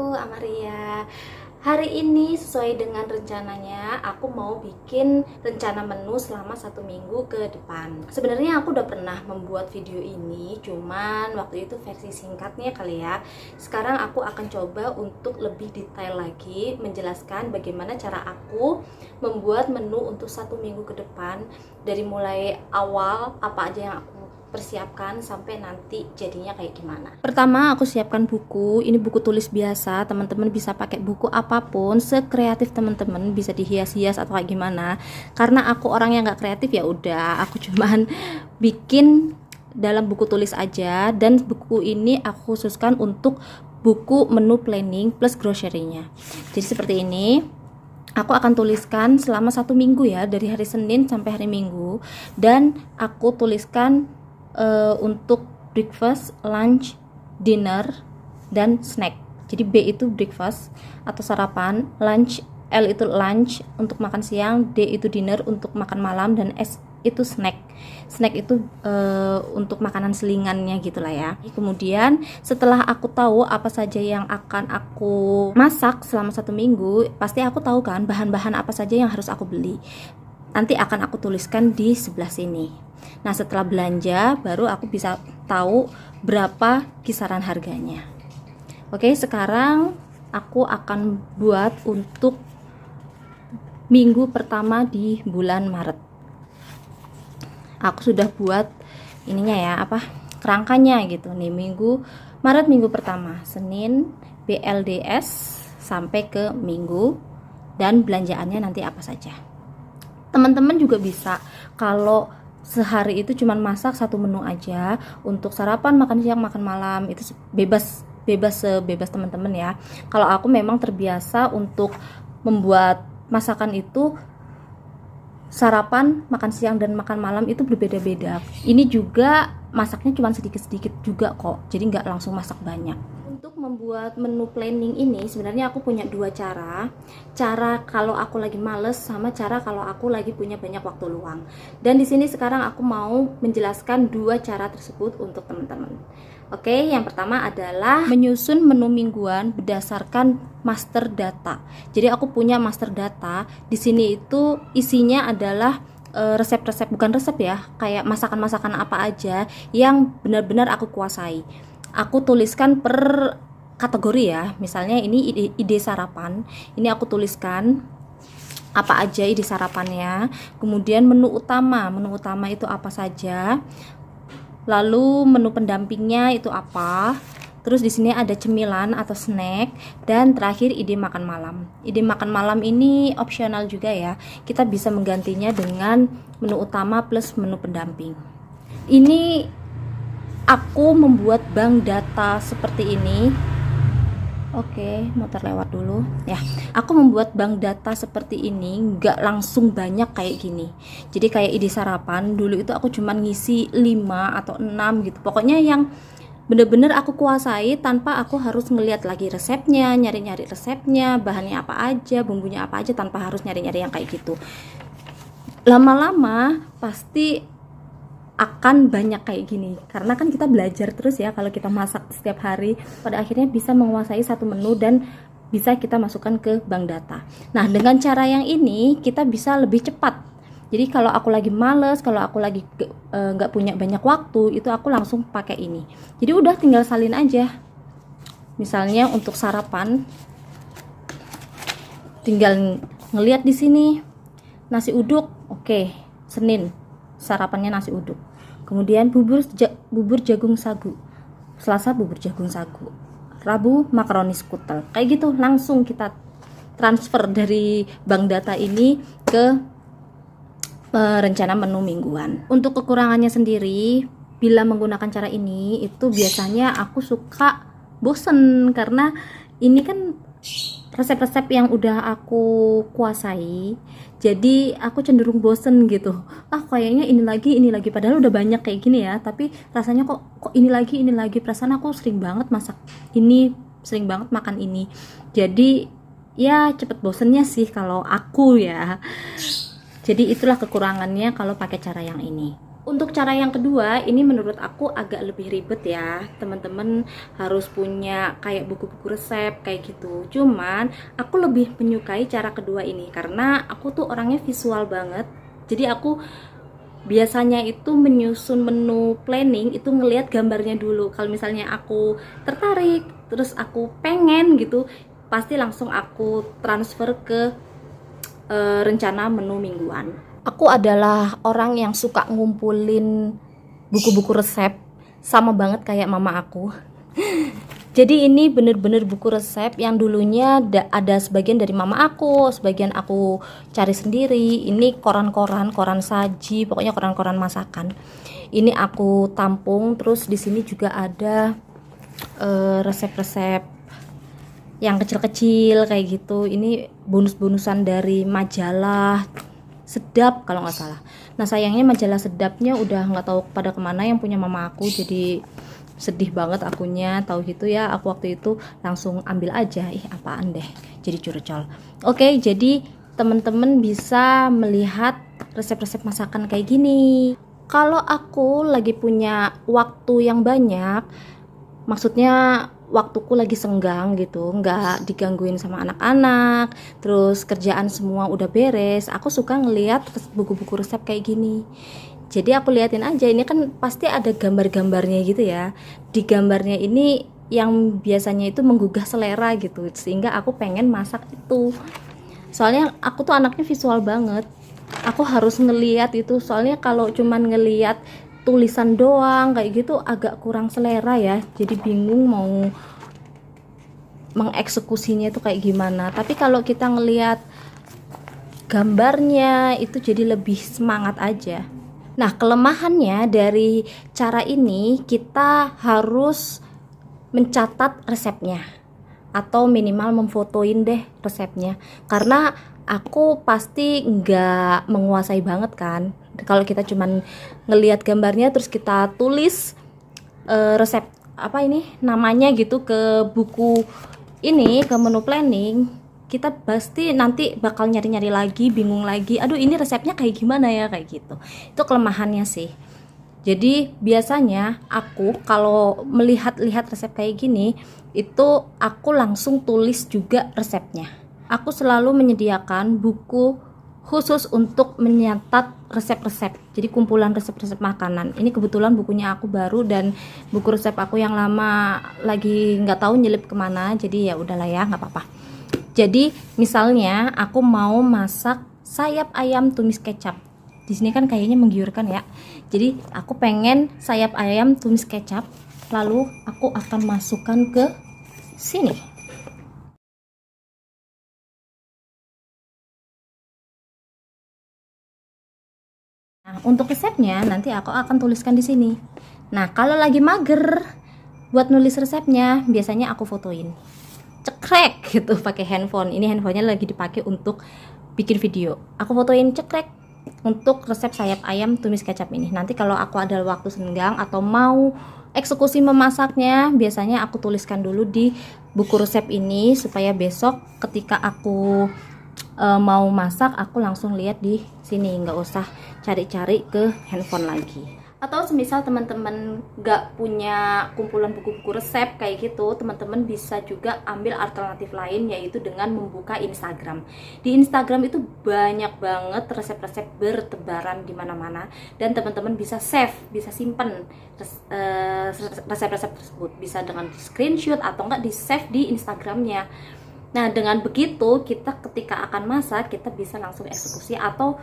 aku Amaria. Hari ini sesuai dengan rencananya, aku mau bikin rencana menu selama 1 minggu ke depan. Sebenarnya aku udah pernah membuat video ini, cuman waktu itu versi singkatnya kali ya. Sekarang aku akan coba untuk lebih detail lagi, menjelaskan bagaimana cara aku membuat menu untuk 1 minggu ke depan. Dari mulai awal, apa aja yang aku persiapkan sampai nanti jadinya kayak gimana. Pertama aku siapkan buku, ini buku tulis biasa, teman-teman bisa pakai buku apapun, sekreatif teman-teman, bisa dihias-hias atau kayak gimana. Karena aku orang yang nggak kreatif ya udah, aku cuman bikin dalam buku tulis aja, dan buku ini aku khususkan untuk buku menu planning plus grocery-nya. Jadi seperti ini. Aku akan tuliskan selama 1 minggu ya, dari hari Senin sampai hari Minggu, dan aku tuliskan untuk breakfast, lunch, dinner, dan snack. Jadi B itu breakfast atau sarapan, lunch, L itu lunch untuk makan siang, D itu dinner untuk makan malam, dan S itu snack. Snack itu untuk makanan selingannya gitulah ya. Kemudian setelah aku tahu apa saja yang akan aku masak selama 1 minggu, pasti aku tahu kan bahan-bahan apa saja yang harus aku beli. Nanti akan aku tuliskan di sebelah sini. Nah, setelah belanja baru aku bisa tahu berapa kisaran harganya. Oke, sekarang aku akan buat untuk minggu pertama di bulan Maret. Aku sudah buat ininya ya, kerangkanya gitu nih. Minggu Maret, minggu pertama, Senin, BLDS sampai ke Minggu, dan belanjaannya nanti apa saja. Teman-teman juga bisa, kalau sehari itu cuma masak 1 menu aja untuk sarapan, makan siang, makan malam, itu bebas teman-teman ya. Kalau aku memang terbiasa untuk membuat masakan itu sarapan, makan siang, dan makan malam itu berbeda-beda. Ini juga masaknya cuma sedikit-sedikit juga kok, jadi nggak langsung masak banyak. Untuk membuat menu planning ini sebenarnya aku punya 2 cara. Cara kalau aku lagi males, sama cara kalau aku lagi punya banyak waktu luang. Dan di sini sekarang aku mau menjelaskan 2 cara tersebut untuk teman-teman. Oke, yang pertama adalah menyusun menu mingguan berdasarkan master data. Jadi aku punya master data. Di sini itu isinya adalah resep-resep, bukan resep ya, kayak masakan-masakan apa aja yang benar-benar aku kuasai. Aku tuliskan per kategori ya. Misalnya ini ide sarapan, ini aku tuliskan apa aja ide sarapannya. Kemudian menu utama itu apa saja. Lalu menu pendampingnya itu apa. Terus di sini ada cemilan atau snack, dan terakhir ide makan malam. Ide makan malam ini opsional juga ya. Kita bisa menggantinya dengan menu utama plus menu pendamping. Ini aku membuat bank data seperti ini. Oke, motor lewat dulu ya. Aku membuat bank data seperti ini, nggak langsung banyak kayak gini. Jadi kayak ide sarapan dulu itu aku cuman ngisi 5 atau 6 gitu. Pokoknya yang bener-bener aku kuasai tanpa aku harus ngeliat lagi resepnya, nyari-nyari resepnya, bahannya apa aja, bumbunya apa aja, tanpa harus nyari-nyari yang kayak gitu. Lama-lama pasti akan banyak kayak gini, karena kan kita belajar terus ya. Kalau kita masak setiap hari, pada akhirnya bisa menguasai satu menu dan bisa kita masukkan ke bank data. Nah, dengan cara yang ini kita bisa lebih cepat. Jadi kalau aku lagi males, kalau aku lagi nggak punya banyak waktu, itu aku langsung pakai ini. Jadi udah tinggal salin aja. Misalnya untuk sarapan, tinggal ngelihat di sini nasi uduk, oke, Senin sarapannya nasi uduk. Kemudian bubur jagung sagu, Selasa bubur jagung sagu, Rabu makaroni skutel. Kayak gitu langsung kita transfer dari bank data ini ke rencana menu mingguan. Untuk kekurangannya sendiri, bila menggunakan cara ini, itu biasanya aku suka bosen, karena ini kan resep-resep yang udah aku kuasai, jadi aku cenderung bosen gitu. Kayaknya ini lagi, padahal udah banyak kayak gini ya, tapi rasanya kok ini lagi. Perasaan aku sering banget masak ini, sering banget makan ini. Jadi ya cepet bosennya sih kalau aku ya. Jadi itulah kekurangannya kalau pakai cara yang ini. Untuk cara yang kedua, ini menurut aku agak lebih ribet ya. Teman-teman harus punya kayak buku-buku resep kayak gitu. Cuman aku lebih menyukai cara kedua ini karena aku tuh orangnya visual banget. Jadi aku biasanya itu menyusun menu planning itu ngelihat gambarnya dulu. Kalau misalnya aku tertarik, terus aku pengen gitu, pasti langsung aku transfer ke rencana menu mingguan. Aku adalah orang yang suka ngumpulin buku-buku resep, sama banget kayak mama aku. Jadi ini bener-bener buku resep yang dulunya ada sebagian dari mama aku, sebagian aku cari sendiri. Ini koran-koran, koran saji, pokoknya koran-koran masakan. Ini aku tampung, terus di sini juga ada resep-resep yang kecil-kecil kayak gitu. Ini bonus-bonusan dari majalah Sedap kalau nggak salah. Nah sayangnya majalah Sedapnya udah nggak tahu pada kemana, yang punya mama aku, jadi sedih banget akunya tahu gitu ya. Aku waktu itu langsung ambil aja, apaan deh, jadi curcol. Oke, jadi temen-temen bisa melihat resep-resep masakan kayak gini. Kalau aku lagi punya waktu yang banyak, maksudnya waktuku lagi senggang gitu, nggak digangguin sama anak-anak, terus kerjaan semua udah beres, aku suka ngeliat buku-buku resep kayak gini. Jadi aku liatin aja, ini kan pasti ada gambar-gambarnya gitu ya. Di gambarnya ini yang biasanya itu menggugah selera gitu, sehingga aku pengen masak itu. Soalnya aku tuh anaknya visual banget, aku harus ngeliat itu. Soalnya kalau cuman ngeliat tulisan doang kayak gitu agak kurang selera ya, jadi bingung mau mengeksekusinya itu kayak gimana. Tapi kalau kita ngelihat gambarnya itu jadi lebih semangat aja. Nah kelemahannya dari cara ini, kita harus mencatat resepnya atau minimal memfotoin deh resepnya, karena aku pasti nggak menguasai banget kan. Kalau kita cuman ngelihat gambarnya terus kita tulis resep apa ini namanya gitu ke buku ini, ke menu planning, kita pasti nanti bakal nyari-nyari lagi, bingung lagi, aduh ini resepnya kayak gimana ya, kayak gitu. Itu kelemahannya sih. Jadi biasanya aku kalau melihat-lihat resep kayak gini, itu aku langsung tulis juga resepnya. Aku selalu menyediakan buku khusus untuk menyatat resep-resep. Jadi kumpulan resep-resep makanan. Ini kebetulan bukunya aku baru, dan buku resep aku yang lama lagi nggak tahu nyelip kemana. Jadi ya udahlah ya, nggak apa-apa. Jadi misalnya aku mau masak sayap ayam tumis kecap. Di sini kan kayaknya menggiurkan ya. Jadi aku pengen sayap ayam tumis kecap, lalu aku akan masukkan ke sini. Nah, untuk resepnya nanti aku akan tuliskan di sini. Nah, kalau lagi mager buat nulis resepnya, biasanya aku fotoin. Cekrek gitu pakai handphone. Ini handphonenya lagi dipakai untuk bikin video. Aku fotoin cekrek untuk resep sayap ayam tumis kecap ini. Nanti kalau aku ada waktu senggang atau mau eksekusi memasaknya, biasanya aku tuliskan dulu di buku resep ini supaya besok ketika aku mau masak aku langsung lihat di sini, nggak usah cari-cari ke handphone lagi. Atau semisal teman-teman nggak punya kumpulan buku-buku resep kayak gitu, teman-teman bisa juga ambil alternatif lain, yaitu dengan membuka Instagram. Di Instagram itu banyak banget resep-resep bertebaran di mana-mana, dan teman-teman bisa save, bisa simpen resep-resep tersebut, bisa dengan screenshot atau enggak di save di Instagramnya. Nah dengan begitu kita ketika akan masak kita bisa langsung eksekusi, atau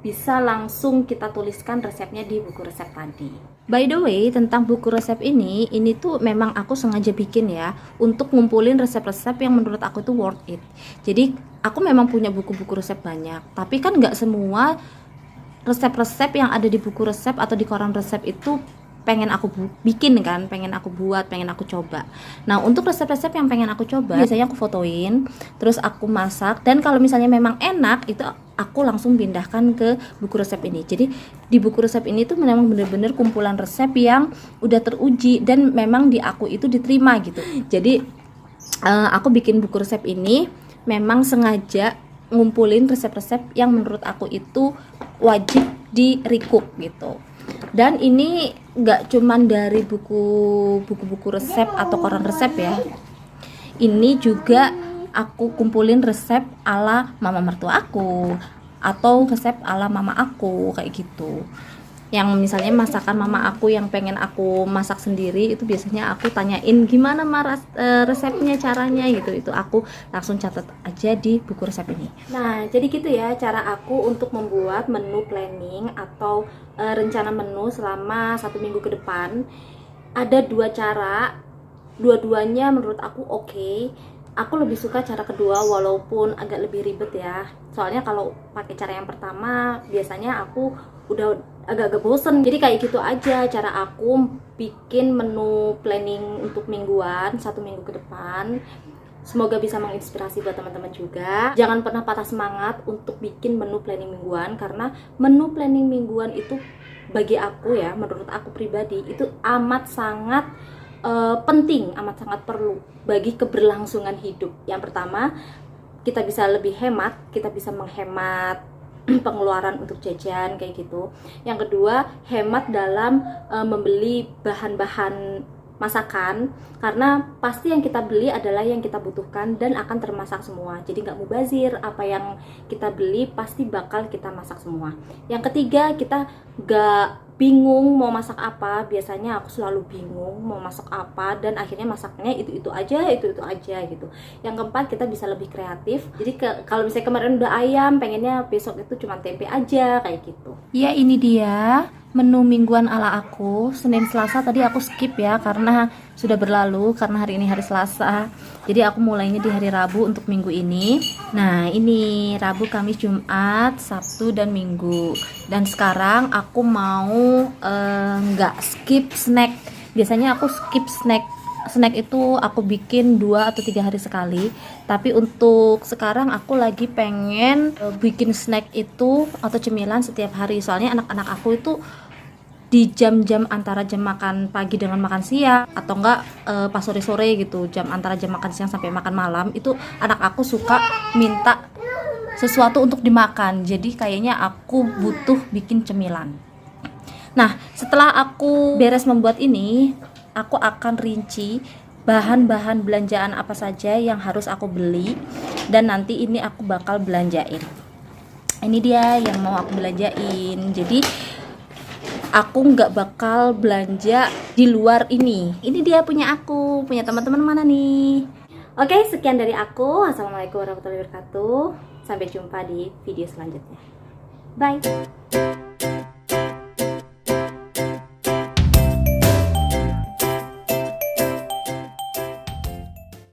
bisa langsung kita tuliskan resepnya di buku resep tadi. By the way, tentang buku resep ini tuh memang aku sengaja bikin ya, untuk ngumpulin resep-resep yang menurut aku tuh worth it. Jadi aku memang punya buku-buku resep banyak, tapi kan nggak semua resep-resep yang ada di buku resep atau di koran resep itu pengen aku bikin kan, pengen aku buat, pengen aku coba. Nah untuk resep-resep yang pengen aku coba, biasanya aku fotoin, terus aku masak, dan kalau misalnya memang enak, itu aku langsung pindahkan ke buku resep ini. Jadi di buku resep ini tuh memang bener-bener kumpulan resep yang udah teruji dan memang di aku itu diterima gitu. Jadi aku bikin buku resep ini memang sengaja ngumpulin resep-resep yang menurut aku itu wajib di recook gitu. Dan ini nggak cuman dari buku-buku resep atau koran resep ya. Ini juga aku kumpulin resep ala mama mertua aku atau resep ala mama aku kayak gitu. Yang misalnya masakan mama aku yang pengen aku masak sendiri, itu biasanya aku tanyain gimana resepnya, caranya gitu. Itu aku langsung catat aja di buku resep ini. Nah, jadi gitu ya cara aku untuk membuat menu planning atau rencana menu selama 1 minggu ke depan. Ada 2 cara, dua-duanya menurut aku oke. Aku lebih suka cara kedua walaupun agak lebih ribet ya. Soalnya kalau pakai cara yang pertama biasanya aku udah agak-agak bosen. Jadi kayak gitu aja cara aku bikin menu planning untuk mingguan 1 minggu ke depan. Semoga bisa menginspirasi buat teman-teman juga. Jangan pernah patah semangat untuk bikin menu planning mingguan, karena menu planning mingguan itu bagi aku ya, menurut aku pribadi itu amat sangat penting, amat sangat perlu bagi keberlangsungan hidup. Yang pertama, kita bisa lebih hemat, kita bisa menghemat pengeluaran untuk jajan kayak gitu. Yang kedua, hemat dalam membeli bahan-bahan masakan, karena pasti yang kita beli adalah yang kita butuhkan dan akan termasak semua. Jadi nggak mubazir, apa yang kita beli pasti bakal kita masak semua. Yang ketiga, kita nggak bingung mau masak apa. Biasanya aku selalu bingung mau masak apa dan akhirnya masaknya itu aja gitu. Yang keempat, kita bisa lebih kreatif. Jadi kalau misalnya kemarin udah ayam, pengennya besok itu cuma tempe aja kayak gitu. Ya, ini dia menu mingguan ala aku. Senin Selasa tadi aku skip ya karena sudah berlalu, karena hari ini hari Selasa. Jadi aku mulainya di hari Rabu untuk minggu ini. Nah, ini Rabu, Kamis, Jumat, Sabtu, dan Minggu. Dan sekarang aku mau nggak skip snack. Biasanya aku skip snack. Snack itu aku bikin 2 atau 3 hari sekali. Tapi untuk sekarang aku lagi pengen bikin snack itu atau cemilan setiap hari. Soalnya anak-anak aku itu di jam-jam antara jam makan pagi dengan makan siang, atau enggak pas sore-sore gitu, jam antara jam makan siang sampai makan malam, itu anak aku suka minta sesuatu untuk dimakan. Jadi kayaknya aku butuh bikin cemilan. Nah, setelah aku beres membuat ini, aku akan rinci bahan-bahan belanjaan apa saja yang harus aku beli, dan nanti ini aku bakal belanjain. Ini dia yang mau aku belanjain. Jadi aku nggak bakal belanja di luar ini. Ini dia punya aku, punya teman-teman mana nih? Oke, sekian dari aku. Assalamualaikum warahmatullahi wabarakatuh. Sampai jumpa di video selanjutnya. Bye.